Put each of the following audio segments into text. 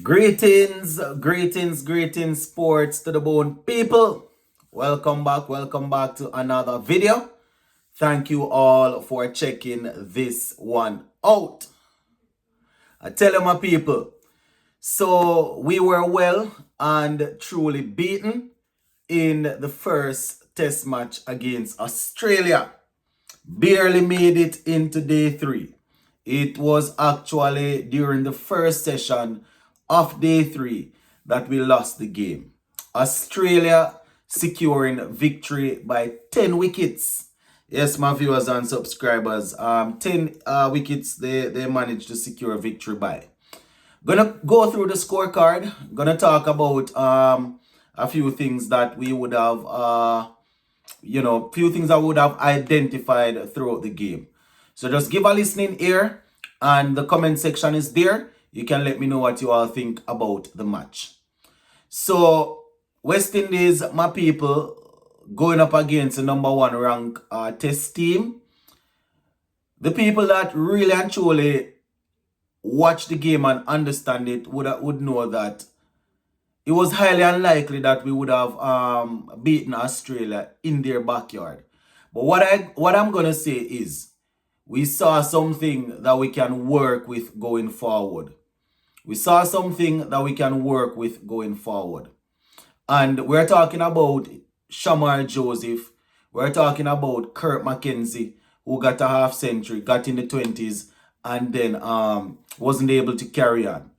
Greetings, sports to the bone people. Welcome back to another video. Thank you all for checking this one out. I tell you, my people, so we were well and truly beaten in the first test match against Australia. Barely made it into day 3. It was actually during the first session of day 3 that we lost the game. Australia securing victory by 10 wickets. Yes, my viewers and subscribers, 10 wickets they managed to secure victory by. Gonna go through the scorecard. Gonna talk about a few things that we would have few things I would have identified throughout the game. So just give a listening ear, and the comment section is there. You can let me know what you all think about the match. So West Indies, my people, going up against the number 1 rank test team. The people that really and truly watch the game and understand it would know that it was highly unlikely that we would have beaten Australia in their backyard. But what I'm gonna say is we saw something that we can work with going forward. We saw something that we can work with going forward. And we're talking about Shamar Joseph. We're talking about Kurt McKenzie, who got a half century, got in the 20s, and then wasn't able to carry on.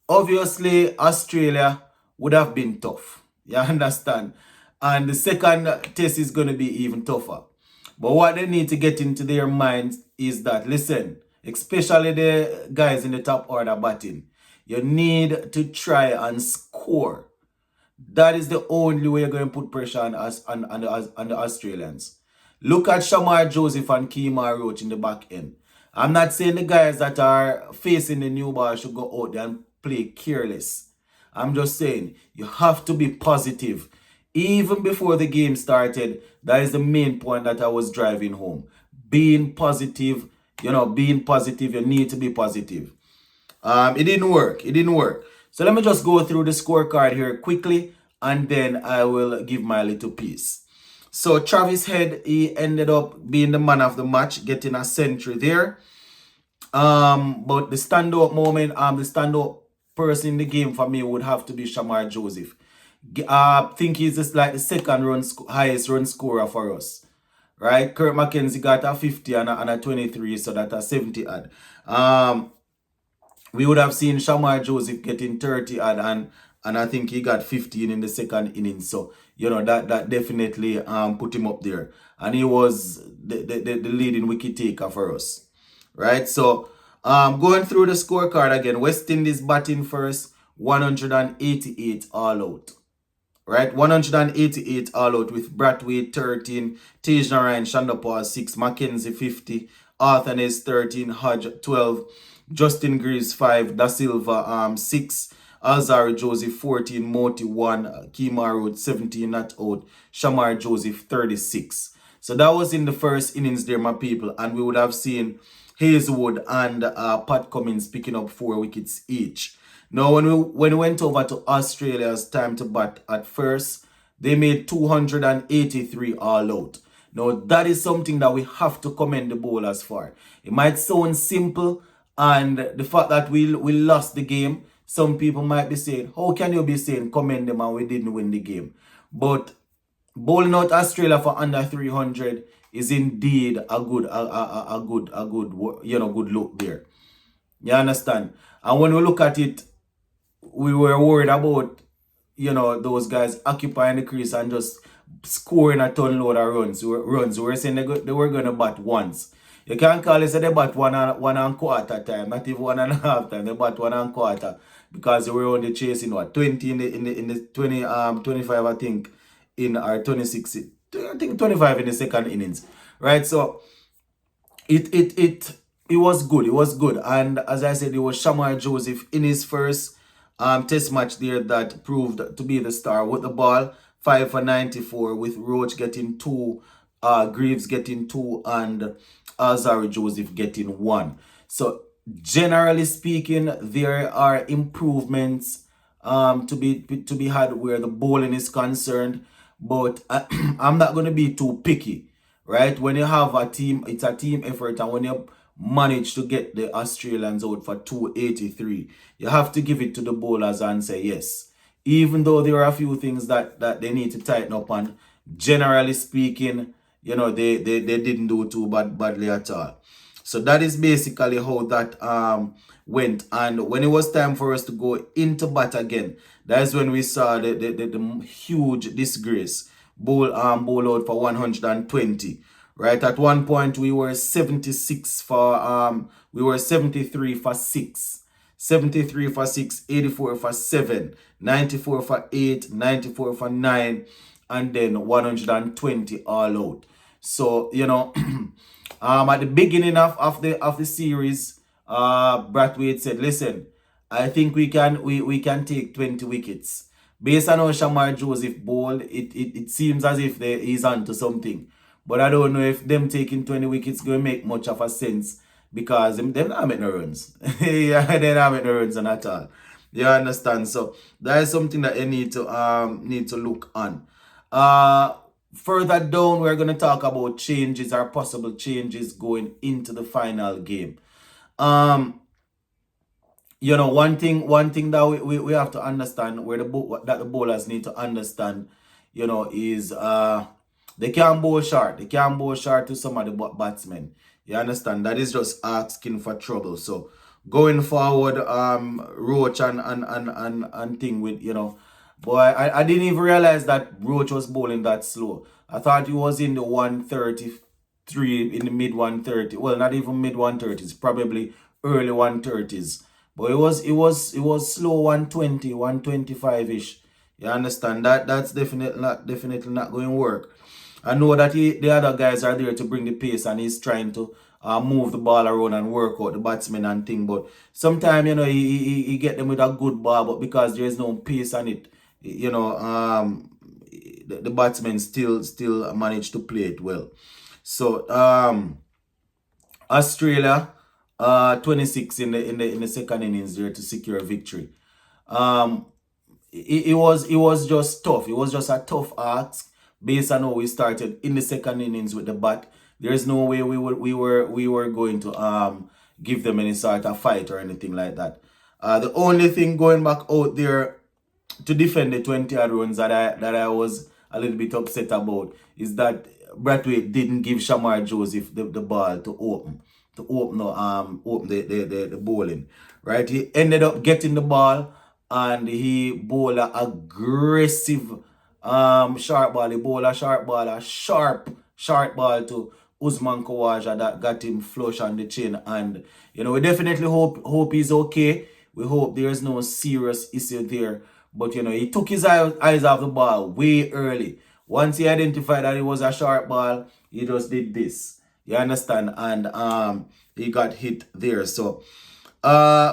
Obviously, Australia would have been tough. You understand? And the second test is going to be even tougher. But what they need to get into their minds is that, listen, especially the guys in the top order batting, you need to try and score. That is the only way you're going to put pressure on us on the Australians. Look at Shamar Joseph and Kemar Roach in the back end. I'm not saying the guys that are facing the new ball should go out there and play careless. I'm just saying you have to be positive. Even before the game started, that is the main point that I was driving home. Being positive, being positive, you need to be positive. It didn't work. So let me just go through the scorecard here quickly, and then I will give my little piece. So Travis Head, he ended up being the man of the match, getting a century there. But the standout moment, the standout person in the game for me would have to be Shamar Joseph. I think he's just like the second highest run scorer for us. Right? Kurt McKenzie got a 50 and a 23, so that's a 70 odd. We would have seen Shamar Joseph getting 30 odd, and I think he got 15 in the second inning. So, that definitely put him up there. And he was the leading wicket taker for us. Right? So, going through the scorecard again, West Indies batting first, 188 all out. Right? 188 all out with Brathwaite 13, Tej Narayan Shandapur 6, Mackenzie 50, Arthur Ness 13, Hodge 12, Justin Greaves 5, Da Silva 6, Alzari Joseph 14, Moti 1, Kemar Roach 17 not out, Shamar Joseph 36. So that was in the first innings there, my people, and we would have seen Hazelwood and Pat Cummins picking up 4 wickets each. Now, when we went over to Australia's time to bat at first, they made 283 all out. Now, that is something that we have to commend the bowlers for. It might sound simple, and the fact that we lost the game, some people might be saying, how can you be saying commend them and we didn't win the game? But bowling out Australia for under 300 is indeed a good look there. You understand? And when we look at it, we were worried about, those guys occupying the crease and just scoring a ton load of runs. We were saying they were going to bat once. You can't call it say they bat one and quarter time, not even 1.5 time. They bat 1 and quarter because they were only chasing 20 in the 25, I think, in our 26, I think 25 in the second innings. Right? So it was good. It was good. And as I said, it was Shamar Joseph in his first test match there that proved to be the star with the ball. 5 for 94 with Roach getting 2, Greaves getting 2, and Alzari Joseph getting 1. So Generally speaking, there are improvements to be had where the bowling is concerned, but I'm not going to be too picky, right? When you have a team, it's a team effort, and when you manage to get the Australians out for 283, you have to give it to the bowlers and say yes. Even though there are a few things that they need to tighten up on, generally speaking, they didn't do too badly at all. So that is basically how that went. And when it was time for us to go into bat again, that is when we saw the huge disgrace. Bowl out for 120. Right. At one point we were 76 for we were 73 for 6. 73 for 6, 84 for 7, 94 for 8, 94 for 9, and then 120 all out. So, at the beginning of the series, Brathwaite said, listen, I think we can take 20 wickets. Based on how Shamar Joseph bowled, it seems as if he's onto something. But I don't know if them taking 20 wickets going to make much of a sense, because them not making no runs. Yeah, they not making no runs at all. You understand? So that is something that you need to look on. Further down, we're going to talk about changes or possible changes going into the final game. One thing that we have to understand, where that the bowlers need to understand, is they can't bowl short. They can't bowl short to some of the batsmen. You understand? That is just asking for trouble. So going forward, Roach and thing with, boy, I didn't even realize that Roach was bowling that slow. I thought he was in the 133, in the mid 130. Well, not even mid 130s, probably early 130s. But it was slow 120, 125-ish. You understand? That's definitely not going to work. I know that the other guys are there to bring the pace, and he's trying to move the ball around and work out the batsmen and thing. But sometimes, he get them with a good ball, but because there is no pace on it, the batsmen still manage to play it well. So Australia 26 in the second innings there to secure a victory. It was just tough. It was just a tough ask based on how we started in the second innings with the bat. There is no way we were going to give them any sort of fight or anything like that. The only thing going back out there to defend the 20 odd runs that I was a little bit upset about is that Brathwaite didn't give Shamar Joseph the ball to open the bowling. Right? He ended up getting the ball, and he bowled a aggressive sharp ball. He bowled a sharp ball, a sharp ball to Usman Khawaja that got him flush on the chin. And we definitely hope he's okay. We hope there's no serious issue there. But he took his eyes off the ball way early. Once he identified that it was a sharp ball, he just did this. You understand? And he got hit there. So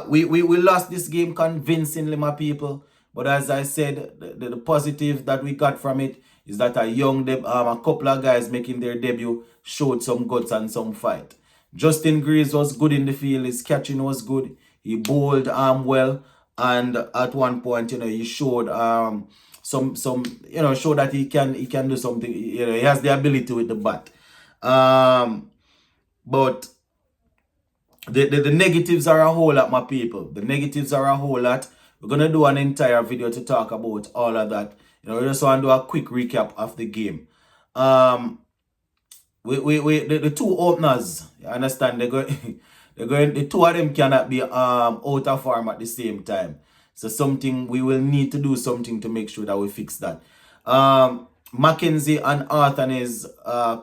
we lost this game convincingly, my people. But as I said, the positive that we got from it is that a couple of guys making their debut showed some guts and some fight. Justin Greaves was good in the field. His catching was good. He bowled well, and at one point, he showed show that he can do something. He has the ability with the bat. But the negatives are a whole lot, my people. The negatives are a whole lot. We're gonna do an entire video to talk about all of that. We just want to do a quick recap of the game. The two openers, you understand, the two of them cannot be out of form at the same time. So we will need to do something to make sure that we fix that. Mackenzie and Arthur is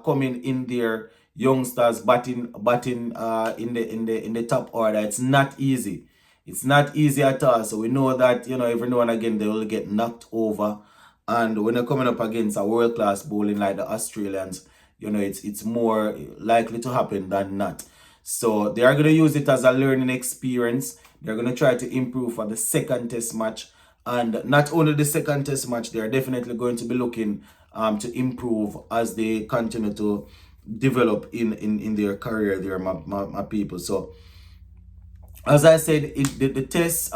coming in there, youngsters batting in the top order. It's not easy. It's not easy at all. So we know that every now and again they will get knocked over. And when they're coming up against a world-class bowling like the Australians, it's more likely to happen than not. So they are going to use it as a learning experience. They're going to try to improve for the second test match. And not only the second test match, they are definitely going to be looking to improve as they continue to develop in their career there, my people. So as I said, the test,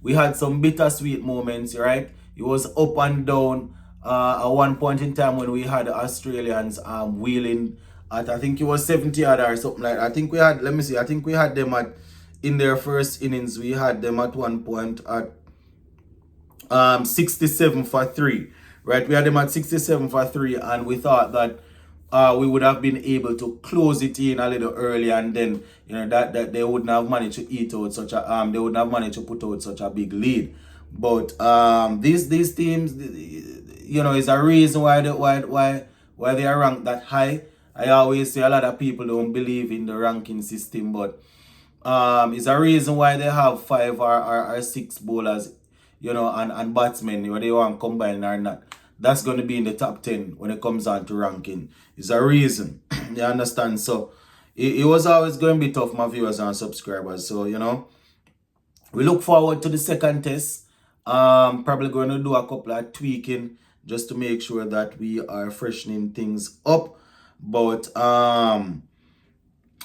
we had some bittersweet moments, right? It was up and down. At one point in time when we had the Australians wheeling at, I think it was 70 odd or something like that. I think we had, let me see, I think we had them at, in their first innings, we had them at one point at 67 for 3, right? We had them at 67 for 3, and we thought that we would have been able to close it in a little early, and then that they wouldn't have managed to eat out such a they wouldn't have managed to put out such a big lead. But these teams, is a reason why why they are ranked that high. I always say a lot of people don't believe in the ranking system, but it's a reason why they have 5 or 6 bowlers, and batsmen, whether they want combine or not. That's going to be in the top 10 when it comes on to ranking. It's a reason. You understand? So it was always going to be tough, my viewers and subscribers. So, we look forward to the second test. Probably going to do a couple of tweaking just to make sure that we are freshening things up. But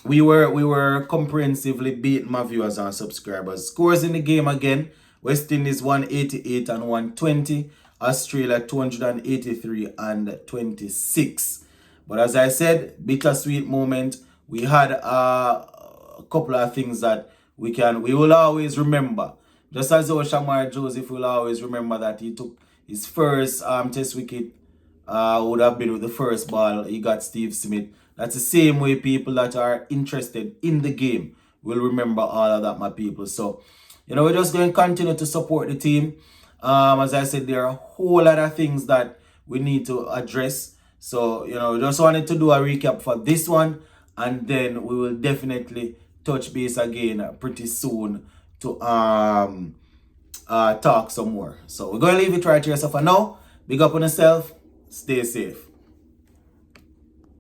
we were comprehensively beaten, my viewers and subscribers. Scores in the game again: West Indies 188 and 120, Australia 283 and 26. But as I said, bittersweet moment. We had a couple of things that we will always remember. Just as though Shamar Joseph will always remember that he took his first test wicket, would have been with the first ball. He got Steve Smith. That's the same way people that are interested in the game will remember all of that, my people. So, we're just going to continue to support the team. As I said, there are a whole lot of things that we need to address. So, just wanted to do a recap for this one. And then we will definitely touch base again pretty soon to talk some more. So, we're going to leave it right here. So, for now, big up on yourself. Stay safe.